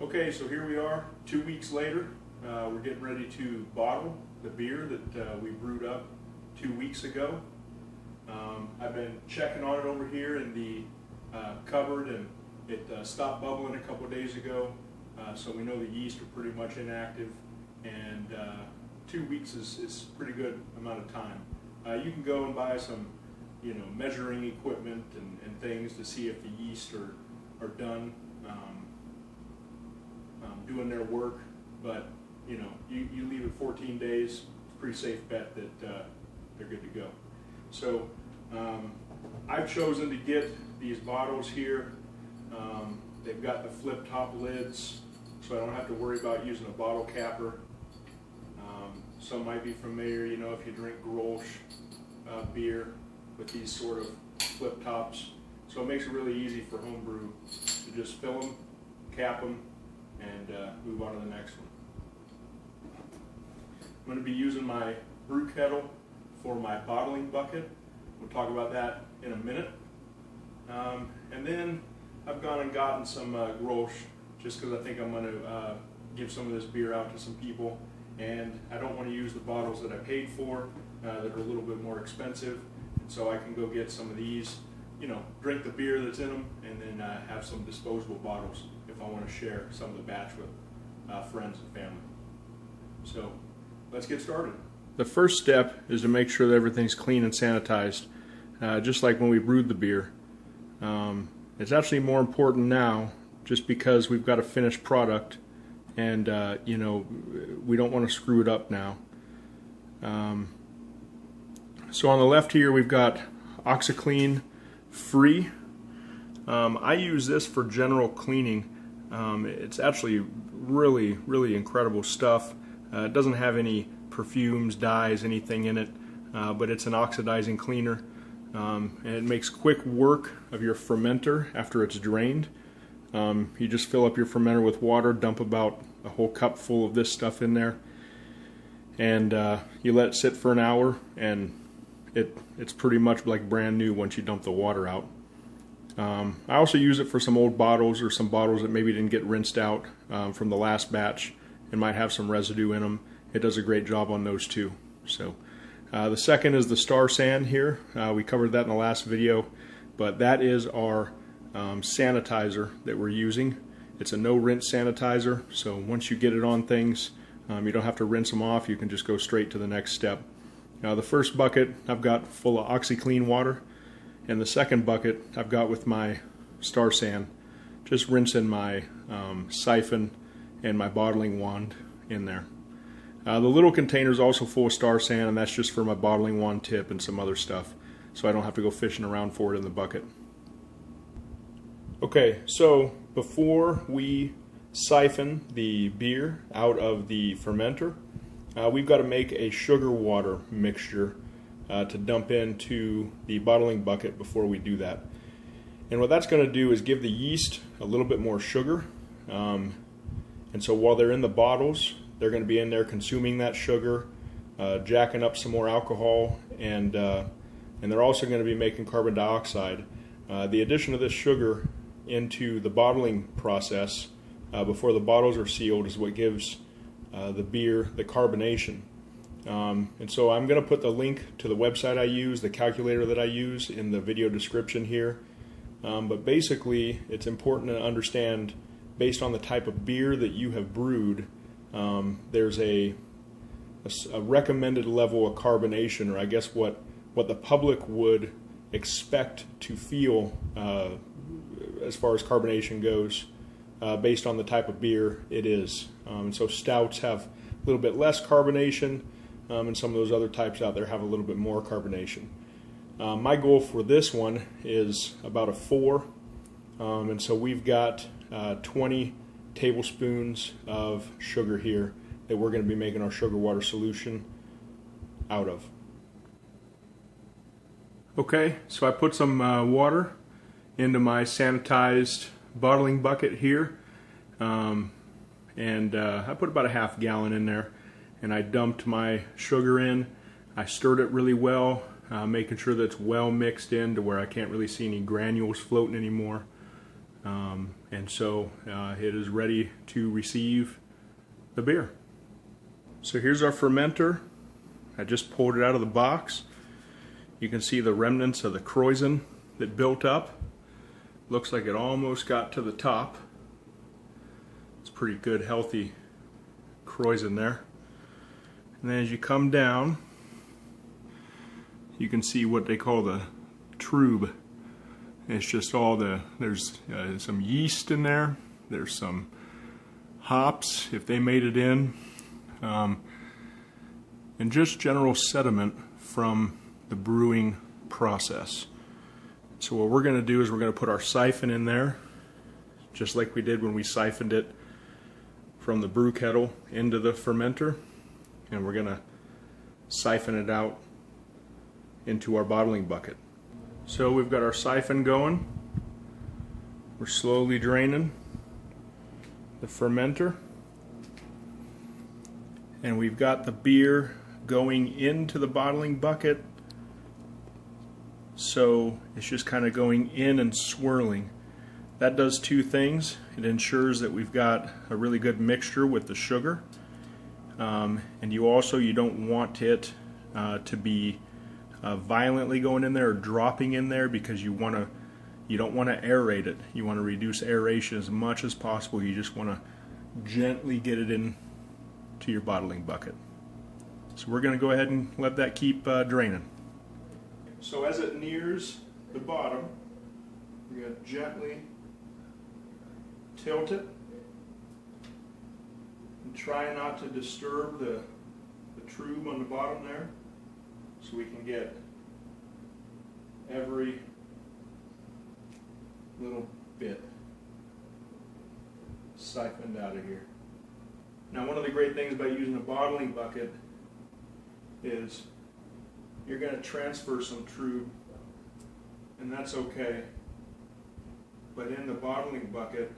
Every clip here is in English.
Okay, so here we are 2 weeks later. We're getting ready to bottle the beer that we brewed up 2 weeks ago. I've been checking on it over here in the cupboard, and it stopped bubbling a couple days ago, so we know the yeast are pretty much inactive, and 2 weeks is a pretty good amount of time. You can go and buy some measuring equipment and things to see if the yeast are done doing their work, but you leave it 14 days, it's a pretty safe bet that they're good to go. So I've chosen to get these bottles here. They've got the flip top lids, so I don't have to worry about using a bottle capper. Some might be familiar, if you drink Grolsch beer with these sort of flip tops. So it makes it really easy for homebrew to just fill them, cap them, and move on to the next one. I'm going to be using my brew kettle for my bottling bucket. We'll talk about that in a minute. And then I've gone and gotten some Grolsch, just because I think I'm going to give some of this beer out to some people, and I don't want to use the bottles that I paid for that are a little bit more expensive, and so I can go get some of these, drink the beer that's in them, and then have some disposable bottles if I want to share some of the batch with friends and family. So let's get started. The first step is to make sure that everything's clean and sanitized, just like when we brewed the beer. It's actually more important now just because we've got a finished product, and we don't want to screw it up now. So on the left here we've got OxiClean Free. I use this for general cleaning. It's actually really incredible stuff. It doesn't have any perfumes, dyes, anything in it, but it's an oxidizing cleaner, and it makes quick work of your fermenter after it's drained. You just fill up your fermenter with water, dump about a whole cup full of this stuff in there, and you let it sit for an hour, and it's pretty much like brand new once you dump the water out. I also use it for some old bottles, or some bottles that maybe didn't get rinsed out from the last batch and might have some residue in them. It does a great job on those too. So the second is the Star San here. We covered that in the last video, but that is our sanitizer that we're using. It's a no rinse sanitizer, so once you get it on things, you don't have to rinse them off. You can just go straight to the next step. Now the first bucket I've got full of OxiClean water, and the second bucket I've got with my Star San, just rinsing my siphon and my bottling wand in there. The little container is also full of Star San, and that's just for my bottling wand tip and some other stuff, so I don't have to go fishing around for it in the bucket. Okay, so before we siphon the beer out of the fermenter, we've got to make a sugar water mixture to dump into the bottling bucket before we do that. And what that's going to do is give the yeast a little bit more sugar, and so while they're in the bottles, they're going to be in there consuming that sugar, jacking up some more alcohol, and they're also going to be making carbon dioxide. The addition of this sugar into the bottling process before the bottles are sealed is what gives the beer the carbonation. And so I'm going to put the link to the website I use, the calculator that I use, in the video description here. But basically, it's important to understand, based on the type of beer that you have brewed, there's a recommended level of carbonation, or I guess what the public would expect to feel as far as carbonation goes, based on the type of beer it is. And so stouts have a little bit less carbonation, and some of those other types out there have a little bit more carbonation. My goal for this one is about a 4, and so we've got 20 tablespoons of sugar here that we're going to be making our sugar water solution out of. Okay, so I put some water into my sanitized bottling bucket here, and I put about a half gallon in there, and I dumped my sugar in. I stirred it really well, making sure that it's well mixed in to where I can't really see any granules floating anymore. And so it is ready to receive the beer. So here's our fermenter. I just pulled it out of the box. You can see the remnants of the krausen that built up. Looks like it almost got to the top. It's pretty good, healthy krausen there. And then as you come down, you can see what they call the trube. It's just all there's some yeast in there, there's some hops if they made it in, and just general sediment from the brewing process. So what we're going to do is we're going to put our siphon in there, just like we did when we siphoned it from the brew kettle into the fermenter, and we're going to siphon it out into our bottling bucket. So we've got our siphon going. We're slowly draining the fermenter, and we've got the beer going into the bottling bucket, so it's just kind of going in and swirling. That does two things. It ensures that we've got a really good mixture with the sugar, and you don't want it to be violently going in there or dropping in there, because you don't want to aerate it. You want to reduce aeration as much as possible. You just want to gently get it in to your bottling bucket. So we're going to go ahead and let that keep draining. So as it nears the bottom, we're going to gently tilt it and try not to disturb the tube on the bottom there, so we can get every little bit siphoned out of here. Now, one of the great things about using a bottling bucket is you're going to transfer some trube, and that's okay. But in the bottling bucket,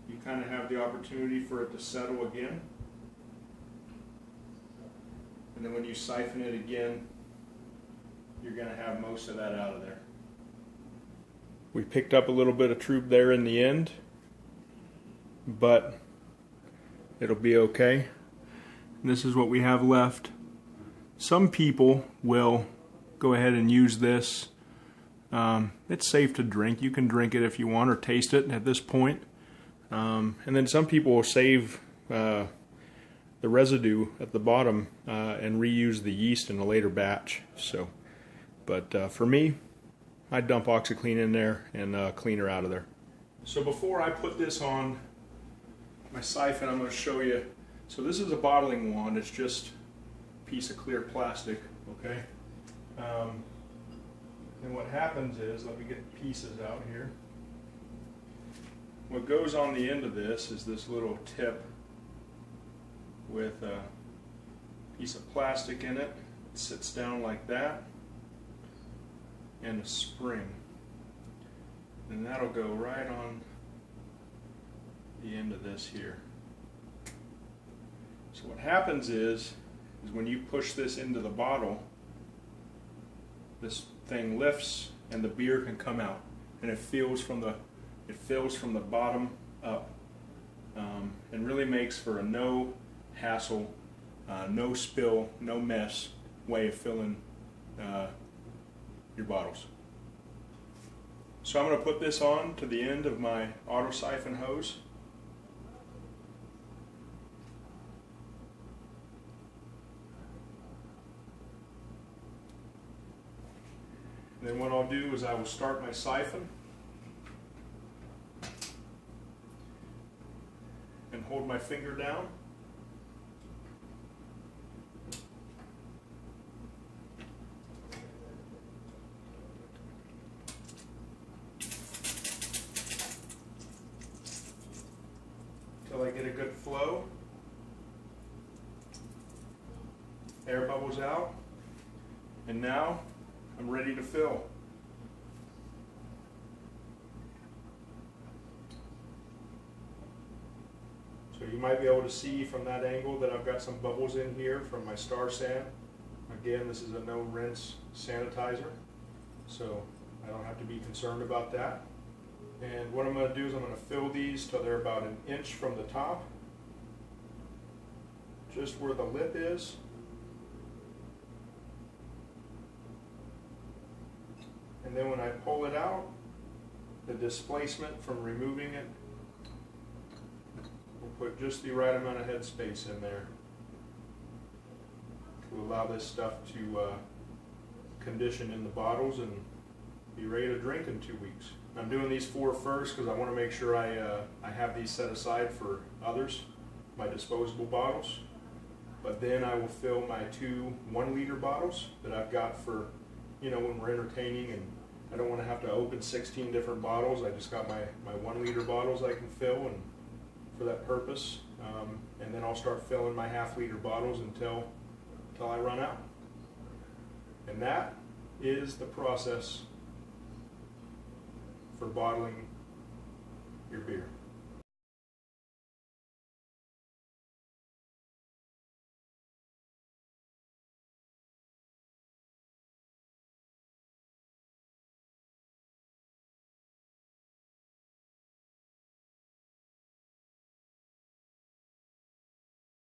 you kind of have the opportunity for it to settle again. And then when you siphon it again, you're going to have most of that out of there. We picked up a little bit of trube there in the end, but it'll be okay. And this is what we have left. Some people will go ahead and use this. It's safe to drink. You can drink it if you want, or taste it at this point. And then some people will save the residue at the bottom and reuse the yeast in a later batch. So, but for me, I dump OxiClean in there and clean her out of there. So before I put this on my siphon, I'm going to show you. So this is a bottling wand. It's just a piece of clear plastic, okay? And what happens is, let me get the pieces out here. What goes on the end of this is this little tip with a piece of plastic in it. It sits down like that, and a spring. And that'll go right on the end of this here. So what happens is when you push this into the bottle, this thing lifts and the beer can come out, and it fills from the bottom up, and really makes for a no hassle, no spill, no mess way of filling your bottles. So I'm going to put this on to the end of my auto siphon hose. And then what I'll do is I will start my siphon and hold my finger down. Until I get a good flow. Air bubbles out. And now I'm ready to fill. So you might be able to see from that angle that I've got some bubbles in here from my Star San. Again, this is a no rinse sanitizer, so I don't have to be concerned about that. And what I'm going to do is I'm going to fill these till they're about an inch from the top, just where the lip is. And then when I pull it out, the displacement from removing it will put just the right amount of headspace in there to allow this stuff to condition in the bottles and be ready to drink in 2 weeks. I'm doing these 4 first because I want to make sure I have these set aside for others, my disposable bottles. But then I will fill my 2 1-liter bottles that I've got for, you know, when we're entertaining, and I don't want to have to open 16 different bottles. I just got my 1-liter bottles I can fill and for that purpose. And then I'll start filling my half-liter bottles until I run out. And that is the process for bottling your beer.